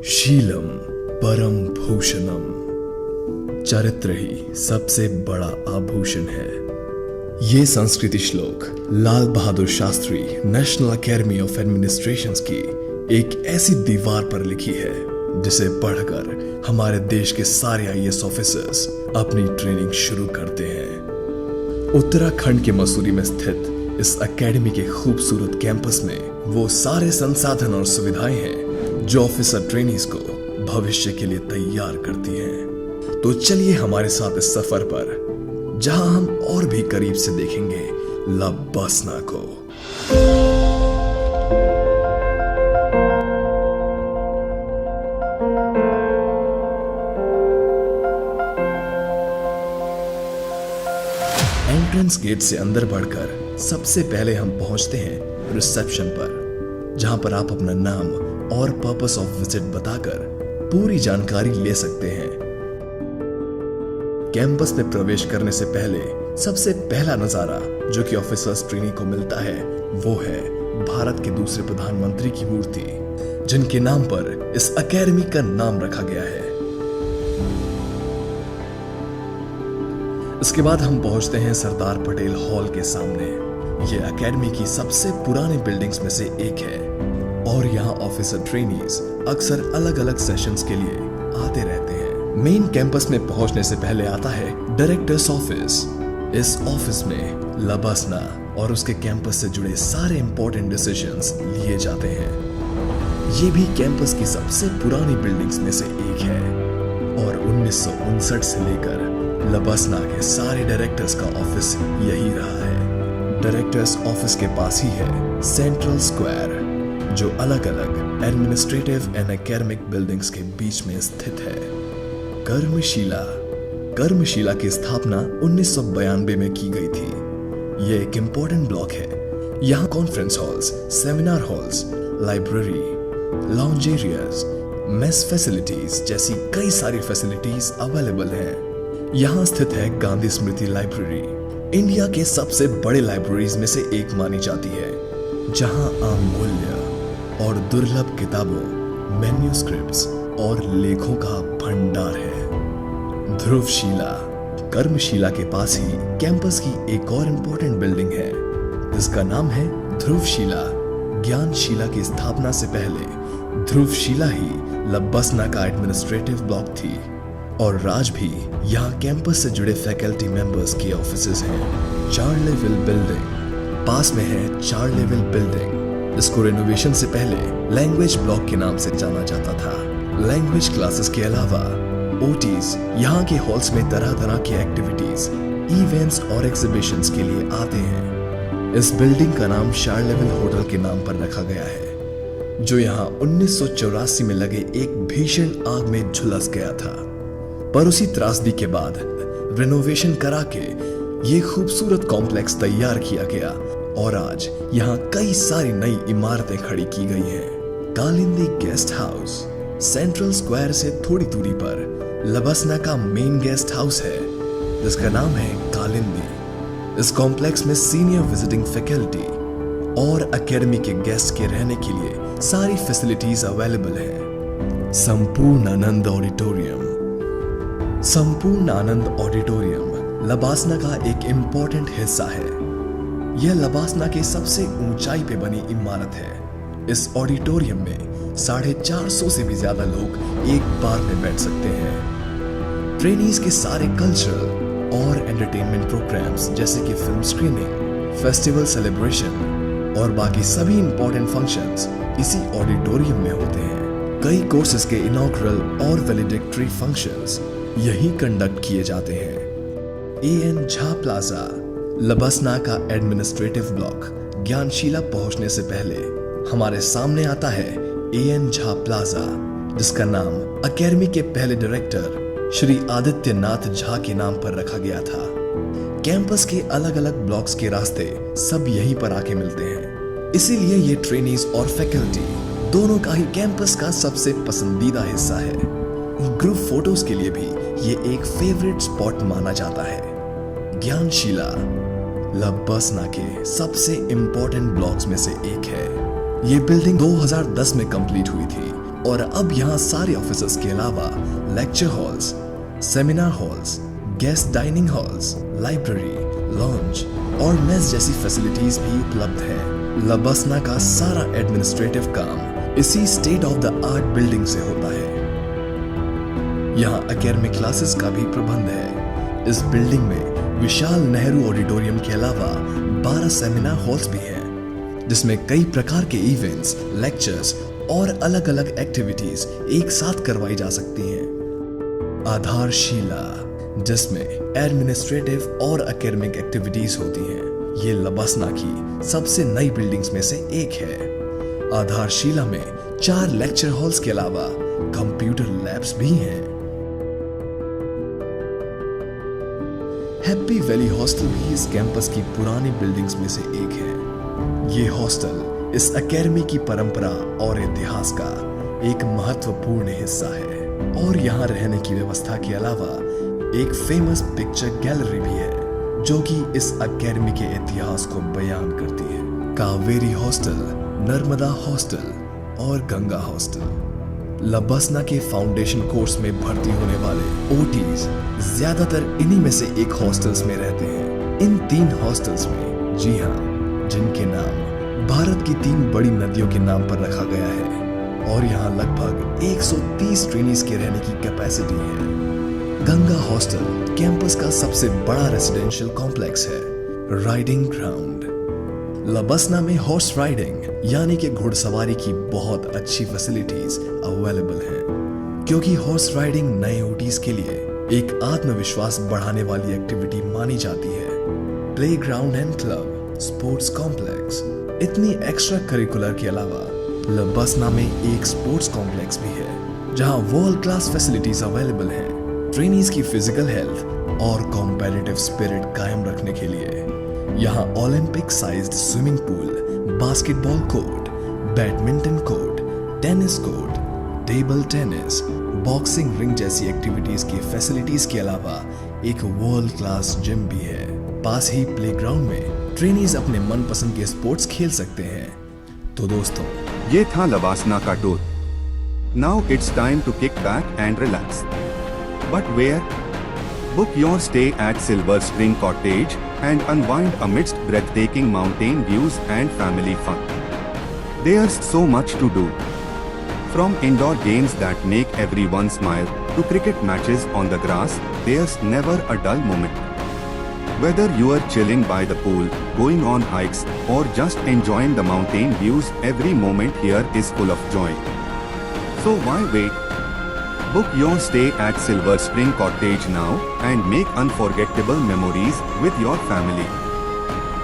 शीलम परम भूषणम, चरित्र ही सबसे बड़ा आभूषण है। ये संस्कृति श्लोक Lal Bahadur Shastri national academy of administration की एक ऐसी दीवार पर लिखी है जिसे पढ़कर हमारे देश के सारे आईएएस ऑफिसर्स अपनी ट्रेनिंग शुरू करते हैं। उत्तराखंड के मसूरी में स्थित इस एकेडमी के खूबसूरत कैंपस में वो सारे संसाधन और सुविधाएं हैं जो ऑफिसर ट्रेनीज को भविष्य के लिए तैयार करती हैं। तो चलिए हमारे साथ इस सफर पर, जहां हम और भी करीब से देखेंगे लबसना को। एंट्रेंस गेट से अंदर बढ़कर सबसे पहले हम पहुंचते हैं रिसेप्शन पर, जहां पर आप अपना नाम और पर्पस ऑफ विजिट बताकर पूरी जानकारी ले सकते हैं। कैंपस में प्रवेश करने से पहले सबसे पहला नजारा जो कि ऑफिसर्स ट्रेनी को मिलता है वो है भारत के दूसरे प्रधानमंत्री की मूर्ति, जिनके नाम पर इस एकेडमी का नाम रखा गया है। इसके बाद हम पहुंचते हैं सरदार पटेल हॉल के सामने। यह एकेडमी की सबसे पुरानी बिल्डिंग्स में से एक है और यहाँ ऑफिसर ट्रेनीज अक्सर अलग अलग सेशंस के लिए आते रहते हैं। मेन कैंपस में पहुंचने से पहले आता है डायरेक्टर्स ऑफिस। इस ऑफिस में लबसना और उसके कैंपस से जुड़े सारे इंपॉर्टेंट डिसीजंस लिए जाते हैं। ये भी कैंपस की सबसे पुरानी बिल्डिंग्स में से एक है और 1959 से लेकर लबसना के सारे डायरेक्टर्स का ऑफिस यही रहा है। डायरेक्टर्स ऑफिस के पास ही है सेंट्रल स्क्वायर, जो अलग अलग एडमिनिस्ट्रेटिव एंड एकेडमिक बिल्डिंग्स के बीच में स्थित है। कर्मशिला की स्थापना 1992 में की गई थी। यह एक इंपॉर्टेंट ब्लॉक है। यहाँ conference halls, seminar halls, library, lounge areas, mess facilities जैसी कई सारी फैसिलिटीज अवेलेबल हैं। यहाँ स्थित है गांधी स्मृति लाइब्रेरी, इंडिया के सबसे बड़े लाइब्रेरीज में से एक मानी जाती है, जहाँ अमूल्य और दुर्लभ किताबों, मैन्युस्क्रिप्ट्स और लेखों का भंडार है। ध्रुवशिला, कर्मशिला के पास ही कैंपस की एक और इम्पोर्टेंट बिल्डिंग है जिसका नाम है ध्रुवशिला। ज्ञानशिला की स्थापना से पहले ध्रुवशिला ही लबसना का एडमिनिस्ट्रेटिव ब्लॉक थी और आज भी यहाँ कैंपस से जुड़े फैकल्टी मेंबर्स के ऑफिसेज हैं। चार्लेविल बिल्डिंग पास में है। चार्लेविल बिल्डिंग इसको रेनोवेशन से पहले लैंग्वेज ब्लॉक के नाम से जाना जाता था। लैंग्वेज क्लासेस के अलावा ओटीज यहाँ के हॉल्स में तरह तरह की एक्टिविटीज, इवेंट्स और एग्जीबिशंस के लिए आते हैं। इस बिल्डिंग का नाम शार्लेविल होटल के नाम पर रखा गया है, जो यहाँ 1984 में लगे एक भीषण आग में झुलस गया था, पर उसी त्रासदी के बाद रेनोवेशन करा के ये खूबसूरत कॉम्प्लेक्स तैयार किया गया और आज यहाँ कई सारी नई इमारतें खड़ी की गई हैं। Kalindi guest house central square से थोड़ी दूरी पर लबसना का मेन गेस्ट हाउस है, जिसका नाम है कालिंदी। इस कॉम्प्लेक्स में सीनियर विजिटिंग फैकल्टी और एकेडमी के गेस्ट के रहने के लिए सारी फैसिलिटीज अवेलेबल है। संपूर्ण आनंद ऑडिटोरियम लबसना का एक इम्पोर्टेंट हिस्सा है। यह लबसना के सबसे ऊंचाई पे बनी इमारत है। इस ऑडिटोरियम में 450 से भी ज्यादा लोग एक बार में बैठ सकते हैं। ट्रेनीज के सारे कल्चरल और एंटरटेनमेंट प्रोग्राम्स जैसे कि फिल्म स्क्रीनिंग, फेस्टिवल सेलिब्रेशन और बाकी सभी इंपॉर्टेंट फंक्शंस इसी ऑडिटोरियम में होते हैं। कई कोर्सेज के इनॉग्रल और वैलिडिक्टरी फंक्शंस यही कंडक्ट किए जाते हैं। एएन झा प्लाजा लबसना का एडमिनिस्ट्रेटिव ब्लॉक। ज्ञानशिला पहुंचने से पहले हमारे सामने आता है एएन झा प्लाजा, जिसका नाम एकेडमी के पहले डायरेक्टर श्री आदित्यनाथ झा के नाम पर रखा गया था। कैंपस के अलग अलग ब्लॉक्स के रास्ते सब यहीं पर आके मिलते हैं, इसीलिए ये ट्रेनीज और फैकल्टी दोनों का ही कैंपस का सबसे पसंदीदा हिस्सा है। ग्रुप फोटोज के लिए भी ये एक फेवरेट स्पॉट माना जाता है। ज्ञानशिला लबसना के सबसे इंपॉर्टेंट ब्लॉक्स में से एक है। ये बिल्डिंग 2010 में कंप्लीट हुई थी और अब यहाँ सारे ऑफिसर्स के अलावा lecture halls, seminar halls, guest dining halls, library, lounge और मेस जैसी फैसिलिटीज भी उपलब्ध है। लबसना का सारा एडमिनिस्ट्रेटिव काम इसी state of the art building से होता है। यहाँ एकेडमिक क्लासेस का भी प्रबंध है। इस बिल्डिंग में विशाल नेहरू ऑडिटोरियम के अलावा 12 सेमिनार हॉल्स भी हैं, जिसमें कई प्रकार के इवेंट्स, लेक्चर्स और अलग अलग एक्टिविटीज एक साथ करवाई जा सकती हैं। आधारशिला, जिसमें एडमिनिस्ट्रेटिव और एकेडमिक एक्टिविटीज होती हैं, ये लबसना की सबसे नई बिल्डिंग्स में से एक है। आधारशिला में 4 लेक्चर हॉल्स के अलावा कंप्यूटर लैब्स भी हैं। हैप्पी वैली हॉस्टल भी इस कैंपस की पुरानी बिल्डिंग्स में से एक है। ये हॉस्टल इस एकेडमी की परंपरा और इतिहास का एक महत्वपूर्ण हिस्सा है और यहाँ रहने की व्यवस्था के अलावा एक फेमस पिक्चर गैलरी भी है, जो कि इस एकेडमी के इतिहास को बयान करती है। कावेरी हॉस्टल, नर्मदा हॉस्टल और गंगा हॉस्टल। लबसना के फाउंडेशन कोर्स में भर्ती होने वाले ओटीज ज्यादातर इन्हीं में से एक हॉस्टल्स में रहते हैं। इन 3 हॉस्टल्स में, जी हाँ, जिनके नाम भारत की 3 बड़ी नदियों के नाम पर रखा गया है और यहाँ लगभग 130 ट्रेनीज के रहने की कैपेसिटी है। गंगा हॉस्टल कैंपस का सबसे बड़ा रेसिडेंशियल कॉम्प्लेक्स है। Riding ground. लबसना में हॉर्स राइडिंग यानी कि घुड़सवारी की बहुत अच्छी फैसिलिटीज अवेलेबल हैं, क्योंकि हॉर्स राइडिंग नए ओटीज के लिए एक आत्मविश्वास बढ़ाने वाली एक्टिविटी मानी जाती है। Playground and club, sports complex. इतनी एक्स्ट्रा करिकुलर के अलावा लबसना में एक स्पोर्ट्स कॉम्प्लेक्स भी है, जहां वर्ल्ड क्लास फैसिलिटीज अवेलेबल हैं। ट्रेनीज की फिजिकल हेल्थ और कॉम्पिटिटिव स्पिरिट कायम रखने के लिए यहाँ Olympic sized swimming pool, basketball court, badminton court, tennis court, table tennis, boxing ring जैसी एक्टिविटीज की फैसिलिटीज के अलावा एक वर्ल्ड क्लास जिम भी है। पास ही प्लेग्राउंड में ट्रेनीज अपने मनपसंद के स्पोर्ट्स खेल सकते हैं। तो दोस्तों, ये था लबसना का tour. Now it's time to kick back and relax. But where? Book your stay at Silver Spring Cottage and unwind amidst breathtaking mountain views and family fun. There's so much to do. From indoor games that make everyone smile to cricket matches on the grass, there's never a dull moment. Whether you are chilling by the pool, going on hikes, or just enjoying the mountain views, every moment here is full of joy. So why wait? Book your stay at Silver Spring Cottage now and make unforgettable memories with your family.